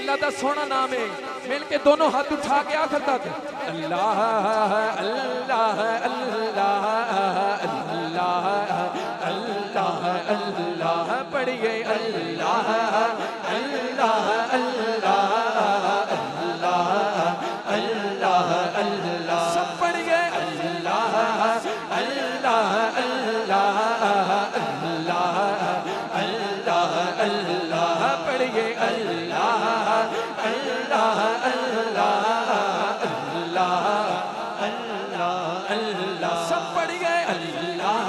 अल्लाह दा सोना नाम है मिल के दोनों हाथ उठा के आखिर तक अल्लाह अल्लाह अल्लाह अल्लाह अल्लाह अल्लाह पढ़िए अल्लाह अल्लाह अल्लाह अल्लाह अल्लाह अल्लाह सब पढ़िए अल्लाह अल्लाह अल्लाह अल्लाह अल्लाह अल्लाह पढ़िए अल्लाह अल्लाह अल्लाह अल्लाह अल्लाह अल्लाह सब पढ़िए अल्लाह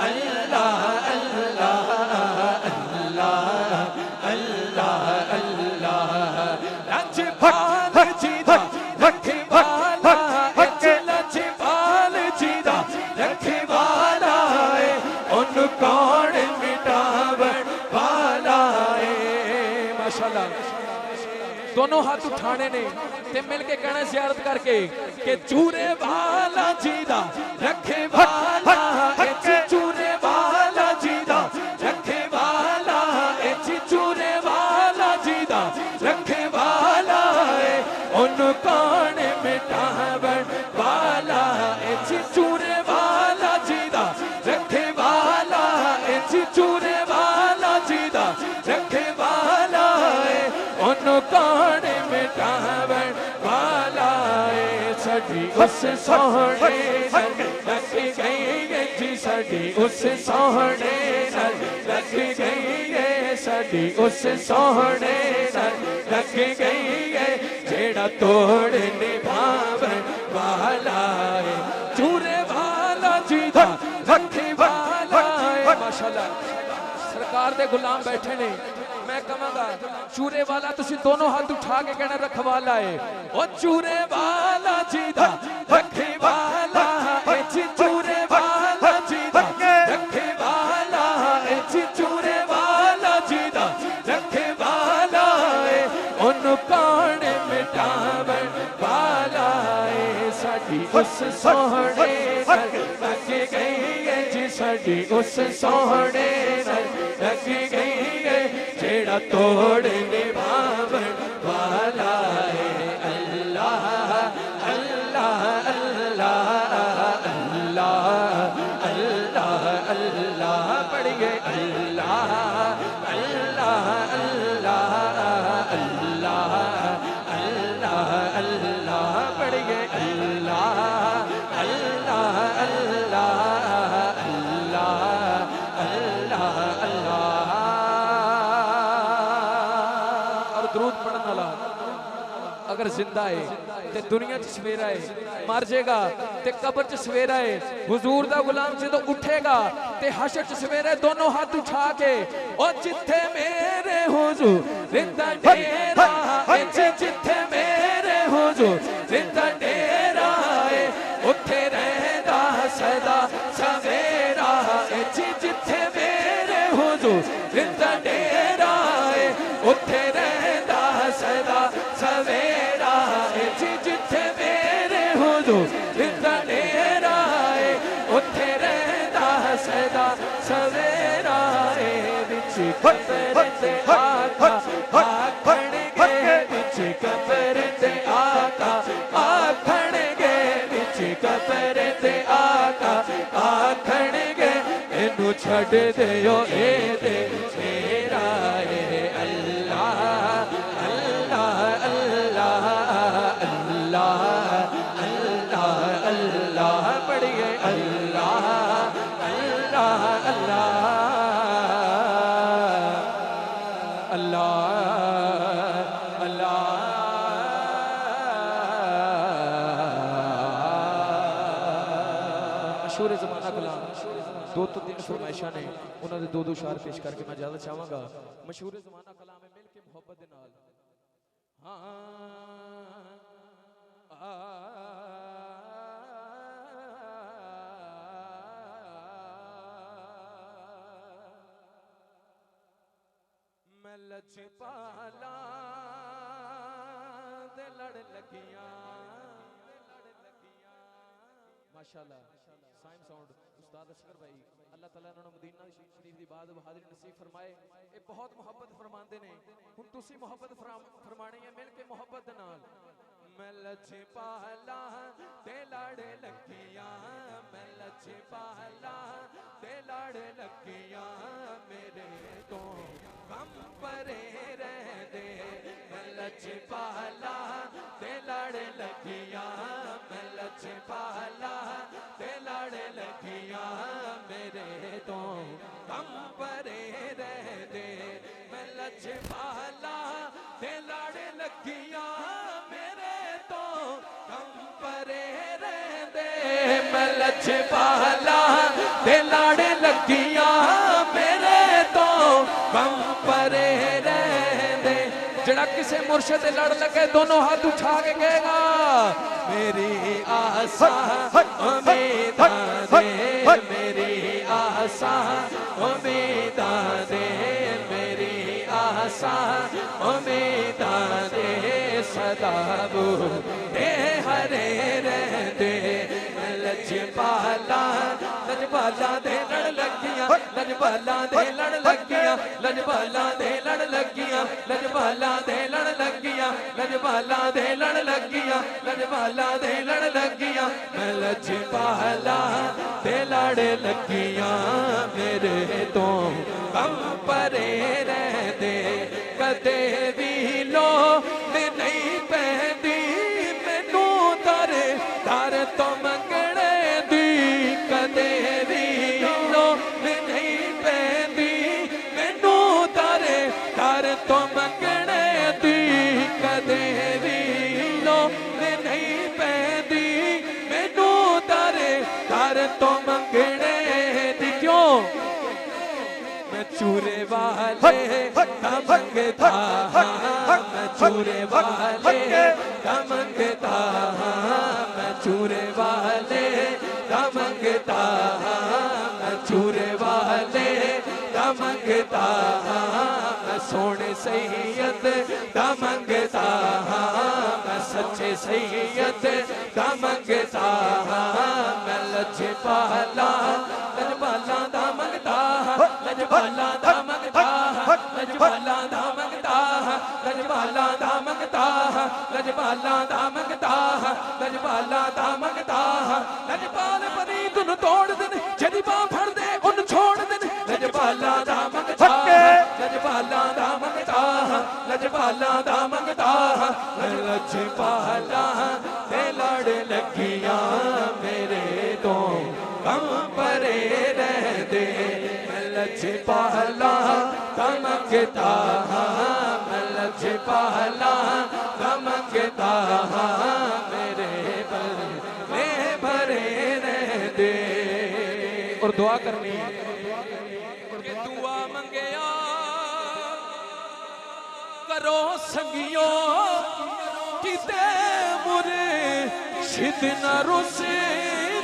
अल्लाह अल्लाह अल्लाह अल्लाह अल्लाह लजपाल जीदा रखे वाला लजपाल जीदा रखे वाला है उन कौन मिटावन वाला है माशाल्लाह दोनों हाथ उठाने ने ते मिल के कहना ज़ियारत करके कि चूरे वाला जीदा रखे वाला चूरे वाला जीदा रखे वाला चूरे वाला जीदा रखे वाला है उन कौन मिटावन वाला चूरे वाला जीदा रखे वाला चूरे वाला जीदा रखे वाला है उन कौन मिटावन वाला है सड़ी उस सोहने लग गई जी सड़ी उस सोहने लग गई सड़ी उस सोहने लग गई जेड़ा तोड़ निभावन वाला है चूरे वाला जीदा रखे वाला है माशाल्लाह सरकार दे गुलाम बैठे ने मैं कहूँगा चूरे वाला तुसी दोनों हाथ उठा के कहना रखवाला है ओ चूरे वाला जीदा रखे वाला है चूरे वाला जीदा रखे वाला है चूरे वाला जीदा रखे वाला है उन कौन मिटावन वाला है साडी उस सोहने लग गई जी साडी उस सोहने लग गई जेड़ा तोड़ निभावन वाला है अल्लाह अल्लाह अल्लाह अल्लाह अल्लाह अल्लाह पढ़िए अल्लाह अल्लाह अल्लाह अल्लाह अल्लाह अल्लाह पढ़िए अल्लाह अल्लाह अल्लाह अल्लाह अल्लाह अल्लाह अगर जिंदा है ते दुनिया च सवेरा है मर जाएगा ते कब्र च सवेरा है हुजूर दा गुलाम जो उठेगा ते हशर च सवेरा दोनों हाथ उठा के और जिथे मेरे हुजूर रिंदा डेरा जिथे मेरे हुजूर रिंदा डेरा है उथे रहंदा सदा सवेरा जिथे मेरे हुजूर रिंदा डेरा है उथे रहंदा सदा सवेरा जिथे मेरे हुजूर रिंदा डेरा है उथे रहंदा सदा सवेरा विच कबर ते आका आखणगे विच कबर ते आका आखणगे विच कबर ते आका आखणगे इनू छड़ दियो ए दे मेरा अल्लाह अल्लाह अल्लाह अल्लाह अल्लाह अल्लाह पढ़िए अल्लाह अल्लाह अल्लाह मशहूर ज़माना कलाम दो तो तीन फरमाइशा ने उन्होंने दो दो शार पेश करके मैं ज़्यादा चाहांगा मशहूर ज़माना कलाम है मिल के मोहब्बत दे नाल मैं लजपाला दे लड़ लगियां माशाअल्लाह साइम साउंड उस्ताद असगर भाई अल्लाह ताला इन्होंने मदीना शरीफ दी बात हाजिरी नसीब फरमाए ये बहुत मोहब्बत फरमाते ने हुण तुसी मोहब्बत फरमानी है मिल के मोहब्बत दे नाल मैं लजपाला ते लड़ लगियां मैं लजपाला ते लड़ लगियां मेरे तो कम परे रह दे मैं लजपाला ते लड़ लगियां मैं लजपाला ते लड़ लगियां मेरे तो कम परे रह दे मैं लजपाला ते लड़ लगियां मेरे तो कम परे रह दे मैं लजपाला ते लड़ लगियां मेरे तो कम परे रह दे जड़ा किसे मुर्शिद लड़ लगे दोनों हाथ उठा के कहेगा मेरी आसा उम्मीदा दे मेरी आसा उम्मीदा दे मेरी आसा उम्मीदा दे सदा दे हरे रह दे लजपाला लजपाला दे लड़ लगियां लजपाला दे लड़ लगियां लजपाला दे लड़ लगियां लजपाला दे लड़ लगियां लजपाला दे लड़ लगियां लजपाला दे लड़ लगियां मैं लजपाला दे लड़ लगियां मेरे तो कम परे रह दे कदे भी लो मैं नहीं पहदी मैनू दर दर तो मंगने दी कदे भी लो मैं नहीं पहदी मैनू दर दर तो मंगने दी कदे भी लो मैं नहीं पहदी मैनू दर दर तो मंगने दी क्यों मैं चूरे वाले मंगता मैं चूरे वाले मंगता मैं चूरे वाले मंगता मैं चूरे वाले मंगता मैं सोने सैयद मंगता मैं सच्चे सैयद मंगता मैं लजपाला लजपाला दा मंगता लजपाला दा मंगता लजपाला दा मंगता लजपाला दा मंगता लजपाला दा मंगता लजपाला दा मंगता लजपाल फरीद नु तोड़ देन जदी बां फड़ दे उन छोड़ देन लजपाला दा मंगता लजपाला दा मंगता लजपाला दा मंगता लजपाला ते लड़ लगियां मेरे तो कम परे रह दे लजपाला मंगता मैं लजपाला मंगता मेरे भरे रह दे और दुआ करनी है दुआ मंगया करो संगियो किते मुर्शिद न रुस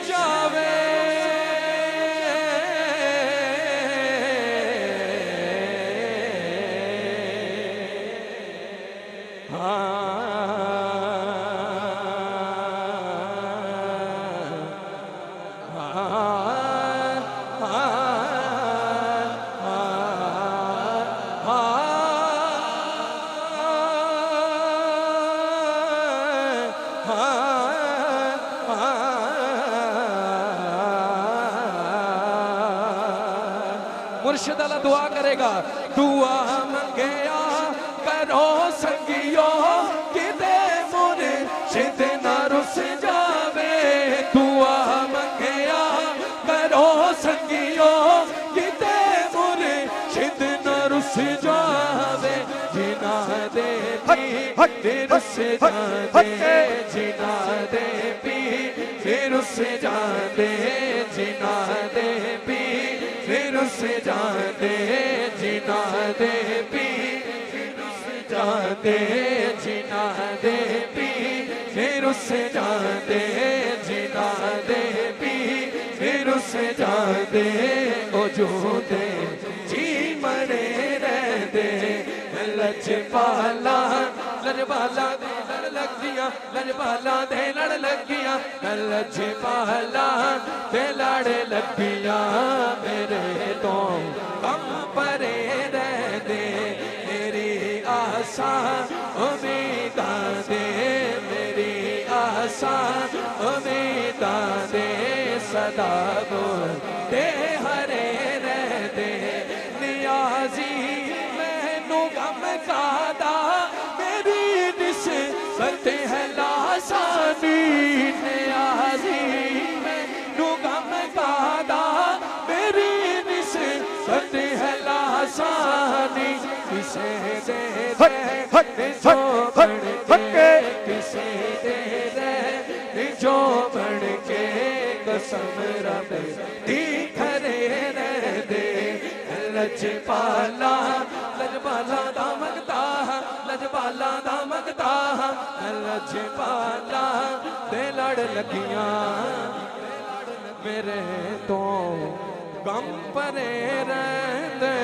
जावे मुर्शिद अल्लाह दुआ करेगा दुआ मंगया करो संगियो किते मुर्शिद न रुस जावे दुआ मंगया करो संगियो किते मुर्शिद न रुस जावे जिना दे पी रुस जाते जिना दे पी रुस जाते जिना दे पी रुस जाते जिना दे पी रुस जाते जिना दे पी रुस जाते जिना दे पी रुस जाते ओ जोते जी मरे रहते लजपाला लजपाला दे लड़ लगियां लजपाला दे लड़ लगियां लजपाला दे लड़ लगियां मेरे तो कम परे रह दे मेरी आशा उम्मीदा दे मेरी आशा उम्मीदा दे सदा बोलते हरे रह दे नियाजी मैनू गम कादा मेरी निस्बत है लासानी नियाजी मैनू गम कादा मेरी निस्बत है लासानी किसे दे जो बढ़ के किसे दे जो बढ़ के कसम रब दी खरे रह दे लजपाला लजपाला दा मंगता लजपाला दा मंगता लजपाला दे लड़ लगियां मेरे तो गम परे रहंदे